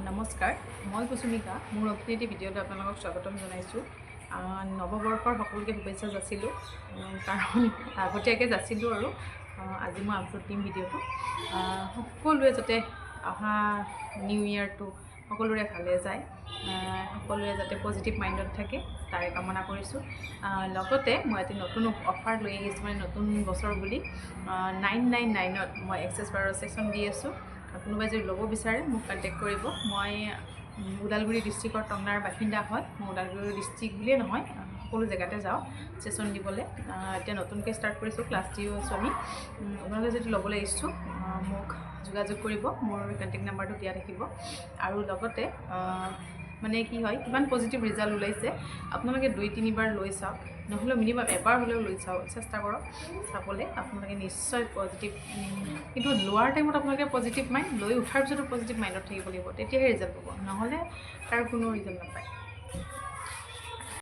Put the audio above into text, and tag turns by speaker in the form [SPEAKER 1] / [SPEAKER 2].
[SPEAKER 1] নমস্কাৰ, মই কুসুমিকা। মোৰ নতুন এটি ভিডিঅ'লৈ আপোনালোকক স্বাগতম জনাইছোঁ। নৱবৰ্ষৰ সকলোকে শুভেচ্ছা যাচিলোঁ, কাৰণ আগতীয়াকৈ যাচিলোঁ আৰু আজি মই আপলোড দিম ভিডিঅ'টো। সকলোৱে যাতে অহা নিউ ইয়েৰটো সকলোৰে ভালে যায়, সকলোৱে যাতে পজিটিভ মাইণ্ডত থাকে তাৰে কামনা কৰিছোঁ। লগতে মই এটি নতুন অফাৰ লৈ আহিছোঁ, মানে নতুন বছৰ বুলি 999ত মই এক্সেছ বাৰৰ ছেকশ্যন দি আছোঁ। কোনোবাই যদি ল'ব বিচাৰে মোক কণ্টেক্ট কৰিব। মই ওদালগুৰি ডিষ্ট্ৰিক্টৰ টংলাৰ বাসিন্দা হয়। মই ওদালগুৰি ডিষ্ট্ৰিক্ট বুলিয়ে নহয়, সকলো জেগাতে যাওঁ ছেশ্যন দিবলৈ। এতিয়া নতুনকৈ ষ্টাৰ্ট কৰিছোঁ, ক্লাছ টিও আছোঁ আমি। আপোনালোকে যদি ল'বলৈ ইচ্ছুক মোক যোগাযোগ কৰিব, মোৰ কণ্টেক্ট নাম্বাৰটো দিয়া থাকিব। আৰু লগতে মানে কি হয়, কিমান পজিটিভ ৰিজাল্ট ওলাইছে আপোনালোকে 2-3 বাৰ লৈ চাওক, নহ'লেও মিনিমাম এবাৰ হ'লেও লৈ চাওক, চেষ্টা কৰক চাবলৈ। আপোনালোকে নিশ্চয় পজিটিভ, কিন্তু লোৱাৰ টাইমত আপোনালোকে পজিটিভ মাইণ্ড, লৈ উঠাৰ পিছতো পজিটিভ মাইণ্ডত থাকিব লাগিব, তেতিয়াহে ৰিজাল্ট পাব, নহ'লে তাৰ কোনো ৰিজাল্ট নাপায়।